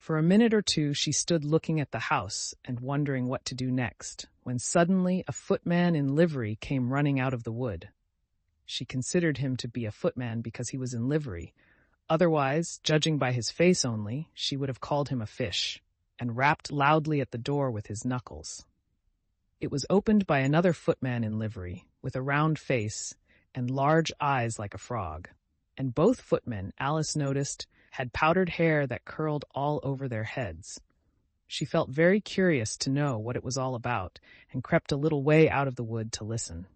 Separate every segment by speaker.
Speaker 1: For a minute or two she stood looking at the house and wondering what to do next, when suddenly a footman in livery came running out of the wood. She considered him to be a footman because he was in livery. Otherwise, judging by his face only, she would have called him a fish, and rapped loudly at the door with his knuckles. It was opened by another footman in livery, with a round face and large eyes like a frog. And both footmen, Alice noticed, had powdered hair that curled all over their heads. She felt very curious to know what it was all about, and crept a little way out of the wood to listen.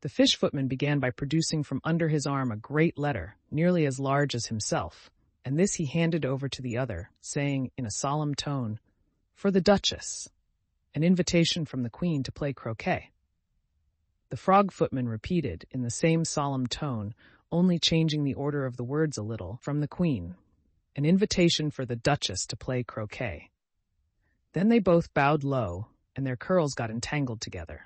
Speaker 1: The Fish-Footman began by producing from under his arm a great letter, nearly as large as himself, and this he handed over to the other, saying in a solemn tone, "For the Duchess," an invitation from the Queen to play croquet. The Frog-Footman repeated, in the same solemn tone, only changing the order of the words a little, from the Queen, an invitation for the Duchess to play croquet. Then they both bowed low, and their curls got entangled together.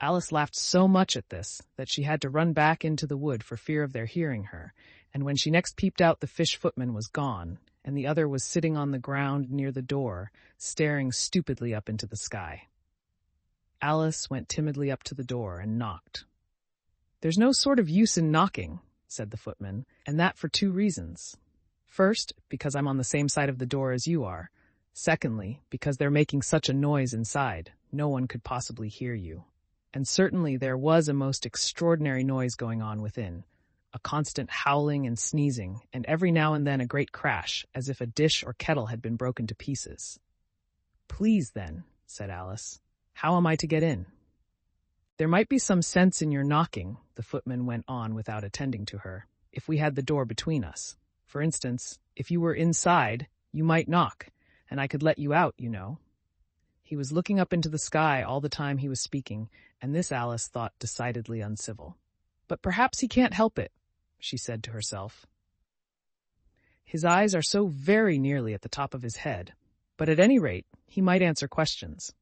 Speaker 1: Alice laughed so much at this that she had to run back into the wood for fear of their hearing her, and when she next peeped out the Fish-Footman was gone, and the other was sitting on the ground near the door, staring stupidly up into the sky. Alice went timidly up to the door and knocked. "There's no sort of use in knocking," said the footman, "and that for 2 reasons. First, because I'm on the same side of the door as you are. Secondly, because they're making such a noise inside, no one could possibly hear you. And certainly there was a most extraordinary noise going on within, a constant howling and sneezing, and every now and then a great crash, as if a dish or kettle had been broken to pieces." "Please, then," said Alice, "how am I to get in?" "There might be some sense in your knocking," the footman went on without attending to her, "if we had the door between us. For instance, if you were inside, you might knock, and I could let you out, you know." He was looking up into the sky all the time he was speaking, and this Alice thought decidedly uncivil. "But perhaps he can't help it," she said to herself. "His eyes are so very nearly at the top of his head, but at any rate, he might answer questions.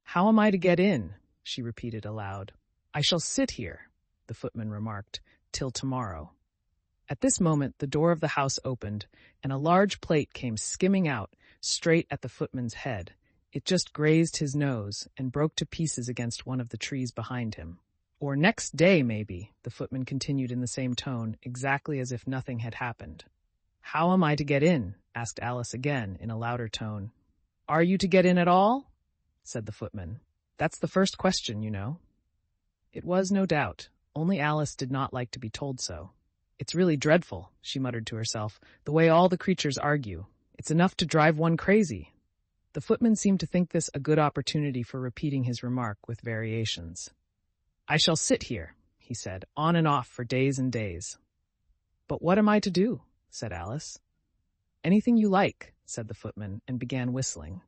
Speaker 1: How am I to get in?" she repeated aloud. "I shall sit here," the footman remarked, "till tomorrow." At this moment the door of the house opened, and a large plate came skimming out, straight at the footman's head. It just grazed his nose, and broke to pieces against one of the trees behind him. "Or next day, maybe," the footman continued in the same tone, exactly as if nothing had happened. "How am I to get in?" asked Alice again, in a louder tone. "Are you to get in at all?" said the footman. "That's the first question, you know." It was, no doubt, only Alice did not like to be told so. "It's really dreadful," she muttered to herself, "the way all the creatures argue. It's enough to drive one crazy." The footman seemed to think this a good opportunity for repeating his remark with variations. "I shall sit here," he said, "on and off for days and days." "But what am I to do?" said Alice. "Anything you like," said the footman, and began whistling.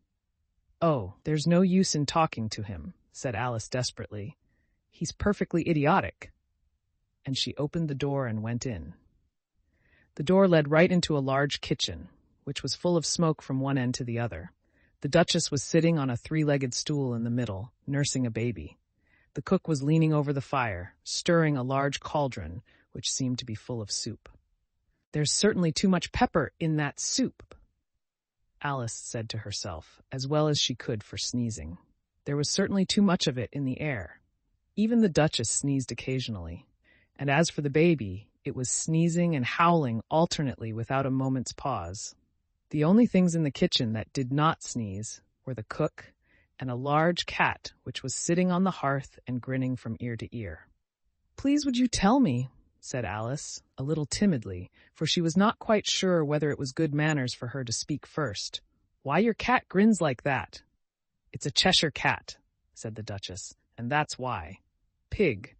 Speaker 1: "Oh, there's no use in talking to him," said Alice desperately. "He's perfectly idiotic." And she opened the door and went in. The door led right into a large kitchen, which was full of smoke from one end to the other. The Duchess was sitting on a 3-legged stool in the middle, nursing a baby. The cook was leaning over the fire, stirring a large cauldron, which seemed to be full of soup. "There's certainly too much pepper in that soup," Alice said to herself, as well as she could for sneezing. There was certainly too much of it in the air. Even the Duchess sneezed occasionally, and as for the baby, it was sneezing and howling alternately without a moment's pause. The only things in the kitchen that did not sneeze were the cook and a large cat which was sitting on the hearth and grinning from ear to ear. "Please would you tell me," said Alice, a little timidly, for she was not quite sure whether it was good manners for her to speak first, "why your cat grins like that?" "It's a Cheshire cat," said the Duchess, "and that's why. Pig."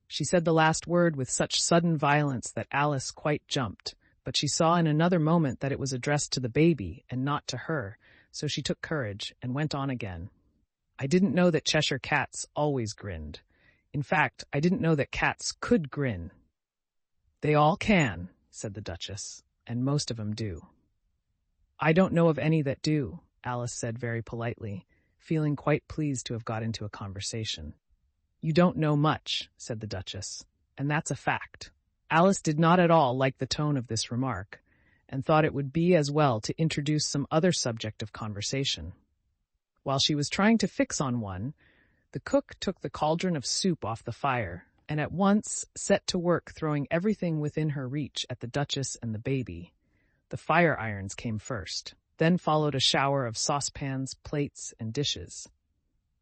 Speaker 1: She said the last word with such sudden violence that Alice quite jumped, but she saw in another moment that it was addressed to the baby and not to her, so she took courage and went on again. "I didn't know that Cheshire cats always grinned. In fact, I didn't know that cats could grin." "They all can," said the Duchess, "and most of 'em do." "I don't know of any that do," Alice said very politely, feeling quite pleased to have got into a conversation. "You don't know much," said the Duchess, "and that's a fact." Alice did not at all like the tone of this remark, and thought it would be as well to introduce some other subject of conversation. While she was trying to fix on one, the cook took the cauldron of soup off the fire and at once set to work throwing everything within her reach at the Duchess and the baby. The fire irons came first. Then followed a shower of saucepans, plates, and dishes.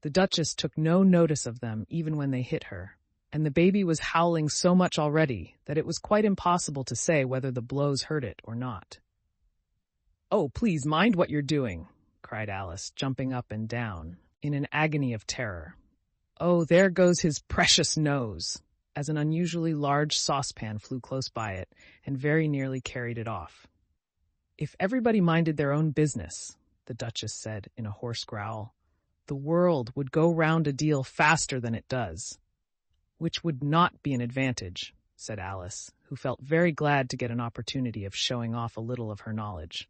Speaker 1: The Duchess took no notice of them even when they hit her, and the baby was howling so much already that it was quite impossible to say whether the blows hurt it or not. "Oh, please mind what you're doing," cried Alice, jumping up and down, in an agony of terror. "Oh, there goes his precious nose," as an unusually large saucepan flew close by it and very nearly carried it off. "If everybody minded their own business," the Duchess said in a hoarse growl, "the world would go round a deal faster than it does." "Which would not be an advantage," said Alice, who felt very glad to get an opportunity of showing off a little of her knowledge.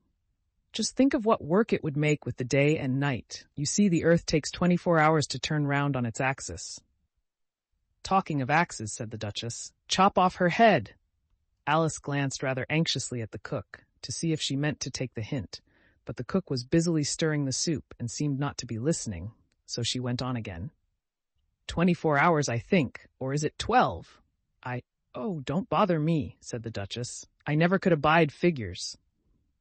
Speaker 1: "Just think of what work it would make with the day and night. You see, the earth takes 24 hours to turn round on its axis." "Talking of axes," said the Duchess, "chop off her head." Alice glanced rather anxiously at the cook, to see if she meant to take the hint, but the cook was busily stirring the soup and seemed not to be listening, so she went on again. 24 hours, I think, or is it 12? Oh, don't bother me," said the Duchess. "I never could abide figures."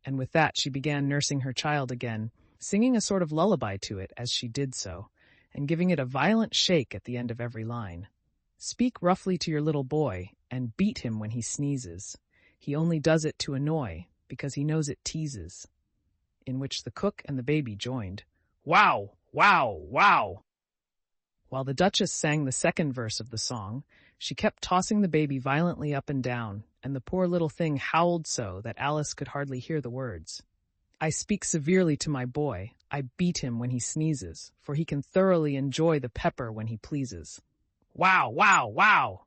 Speaker 1: And with that she began nursing her child again, singing a sort of lullaby to it as she did so, and giving it a violent shake at the end of every line. "Speak roughly to your little boy, and beat him when he sneezes. He only does it to annoy, because he knows it teases." In which the cook and the baby joined. "Wow! Wow! Wow!" While the Duchess sang the second verse of the song, she kept tossing the baby violently up and down, and the poor little thing howled so that Alice could hardly hear the words. "I speak severely to my boy. I beat him when he sneezes, for he can thoroughly enjoy the pepper when he pleases." "Wow! Wow! Wow!"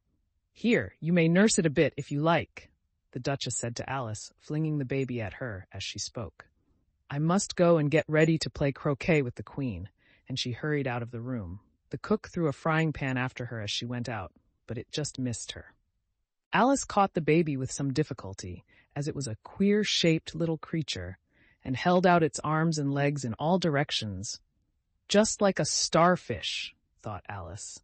Speaker 1: "Here, you may nurse it a bit if you like," the Duchess said to Alice, flinging the baby at her as she spoke. "I must go and get ready to play croquet with the Queen," and she hurried out of the room. The cook threw a frying pan after her as she went out, but it just missed her. Alice caught the baby with some difficulty, as it was a queer-shaped little creature, and held out its arms and legs in all directions. "Just like a starfish," thought Alice.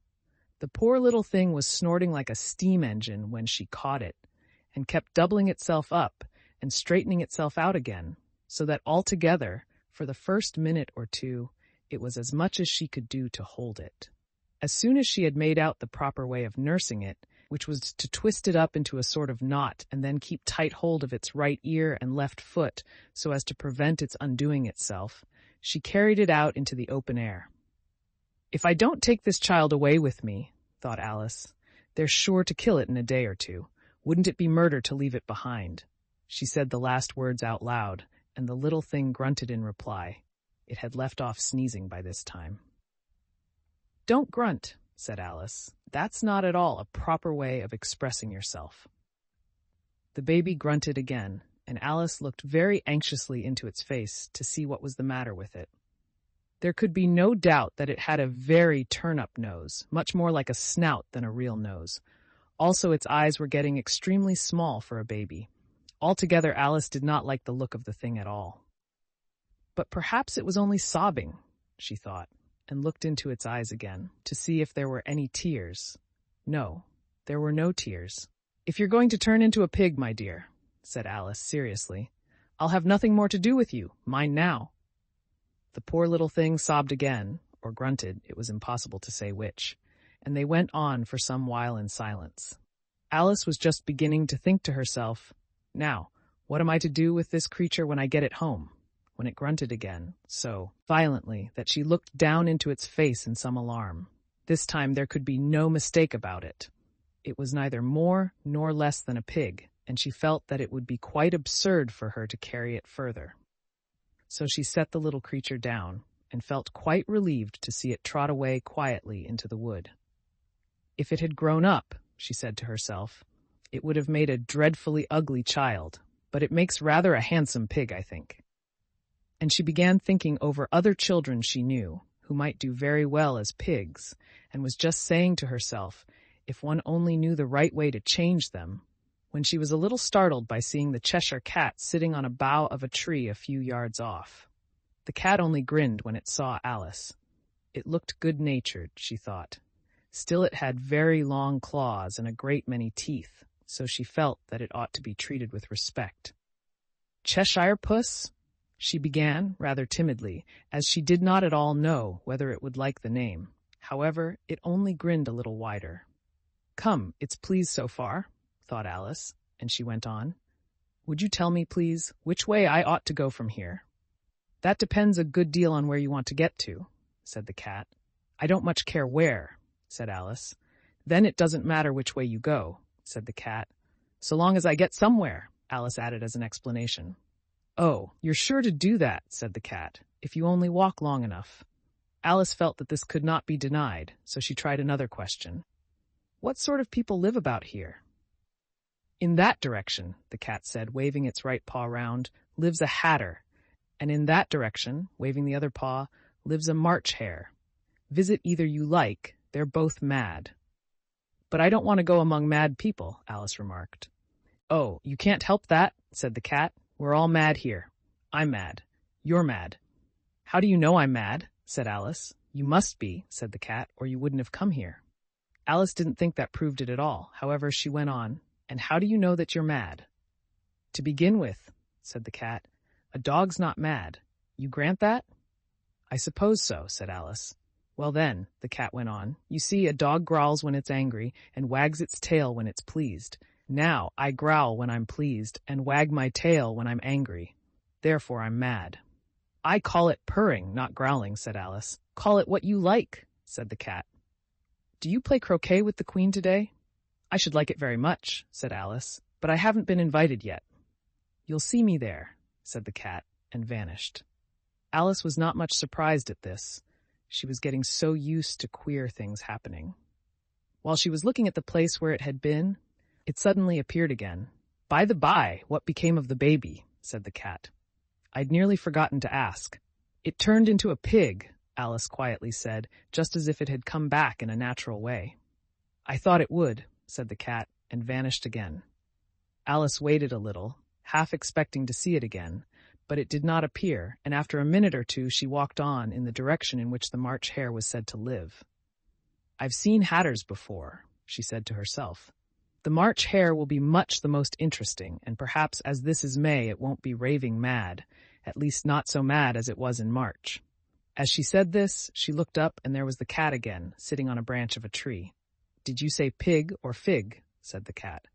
Speaker 1: The poor little thing was snorting like a steam engine when she caught it, and kept doubling itself up and straightening itself out again, so that altogether, for the first minute or two, it was as much as she could do to hold it. As soon as she had made out the proper way of nursing it, which was to twist it up into a sort of knot and then keep tight hold of its right ear and left foot so as to prevent its undoing itself, she carried it out into the open air. "If I don't take this child away with me," thought Alice, "they're sure to kill it in a day or two. Wouldn't it be murder to leave it behind?" She said the last words out loud, and the little thing grunted in reply. It had left off sneezing by this time. "Don't grunt," said Alice. "That's not at all a proper way of expressing yourself." The baby grunted again, and Alice looked very anxiously into its face to see what was the matter with it. There could be no doubt that it had a very turn-up nose, much more like a snout than a real nose. Also, its eyes were getting extremely small for a baby. Altogether, Alice did not like the look of the thing at all. But perhaps it was only sobbing, she thought, and looked into its eyes again to see if there were any tears. No, there were no tears. "If you're going to turn into a pig, my dear," said Alice seriously, "I'll have nothing more to do with you. Mind now." The poor little thing sobbed again, or grunted, it was impossible to say which, and they went on for some while in silence. Alice was just beginning to think to herself, "Now, what am I to do with this creature when I get it home?" when it grunted again, so violently that she looked down into its face in some alarm. This time there could be no mistake about it. It was neither more nor less than a pig, and she felt that it would be quite absurd for her to carry it further. So she set the little creature down, and felt quite relieved to see it trot away quietly into the wood. "If it had grown up," she said to herself, "it would have made a dreadfully ugly child, but it makes rather a handsome pig, I think." And she began thinking over other children she knew, who might do very well as pigs, and was just saying to herself, if one only knew the right way to change them, when she was a little startled by seeing the Cheshire Cat sitting on a bough of a tree a few yards off. The cat only grinned when it saw Alice. It looked good-natured, she thought. Still, it had very long claws and a great many teeth, so she felt that it ought to be treated with respect. "Cheshire Puss?" she began, rather timidly, as she did not at all know whether it would like the name. However, it only grinned a little wider. "Come, it's pleased so far," thought Alice, and she went on. "Would you tell me, please, which way I ought to go from here?" "That depends a good deal on where you want to get to," said the cat. "I don't much care where," said Alice. "Then it doesn't matter which way you go," said the cat. "So long as I get somewhere," Alice added as an explanation. "Oh, you're sure to do that," said the cat, "if you only walk long enough." Alice felt that this could not be denied, so she tried another question. "What sort of people live about here?" "In that direction," the cat said, waving its right paw round, "lives a hatter, and in that direction, waving the other paw, lives a March hare. Visit either you like, they're both mad." "But I don't want to go among mad people," Alice remarked. "Oh, you can't help that," said the cat. "We're all mad here. I'm mad. You're mad." "How do you know I'm mad?" said Alice. "You must be," said the cat, "or you wouldn't have come here." Alice didn't think that proved it at all. However, she went on. "And how do you know that you're mad?" "To begin with," said the cat, "a dog's not mad. You grant that?" "I suppose so," said Alice. "Well then," the cat went on, "you see, a dog growls when it's angry and wags its tail when it's pleased. Now, I growl when I'm pleased and wag my tail when I'm angry. Therefore, I'm mad." "I call it purring, not growling," said Alice. "Call it what you like," said the cat. "Do you play croquet with the Queen today?" "I should like it very much," said Alice, "but I haven't been invited yet." "You'll see me there," said the cat, and vanished. Alice was not much surprised at this. She was getting so used to queer things happening. While she was looking at the place where it had been, it suddenly appeared again. "By the by, what became of the baby?" said the cat. "I'd nearly forgotten to ask." "It turned into a pig," Alice quietly said, just as if it had come back in a natural way. "I thought it would," said the cat, and vanished again. Alice waited a little, half expecting to see it again, but it did not appear, and after a minute or two she walked on in the direction in which the March hare was said to live. "I've seen hatters before," she said to herself. "The March hare will be much the most interesting, and perhaps as this is May it won't be raving mad, at least not so mad as it was in March." As she said this, she looked up and there was the cat again, sitting on a branch of a tree. "Did you say pig or fig?" said the cat.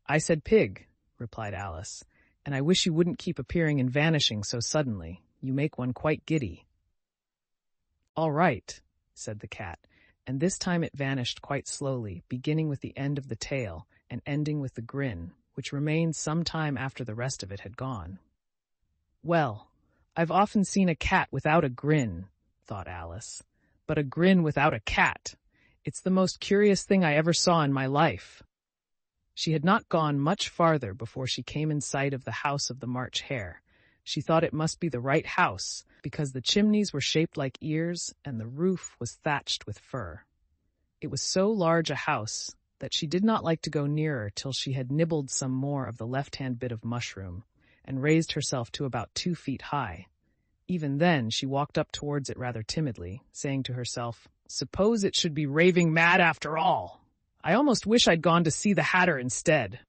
Speaker 1: "I said pig," replied Alice, "and I wish you wouldn't keep appearing and vanishing so suddenly. You make one quite giddy." "All right," said the cat, and this time it vanished quite slowly, beginning with the end of the tail and ending with the grin, which remained some time after the rest of it had gone. "Well, I've often seen a cat without a grin," thought Alice, "but a grin without a cat. It's the most curious thing I ever saw in my life." She had not gone much farther before she came in sight of the house of the March hare. She thought it must be the right house, because the chimneys were shaped like ears and the roof was thatched with fur. It was so large a house that she did not like to go nearer till she had nibbled some more of the left-hand bit of mushroom, and raised herself to about 2 feet high. Even then, she walked up towards it rather timidly, saying to herself, "Suppose it should be raving mad after all! I almost wish I'd gone to see the hatter instead."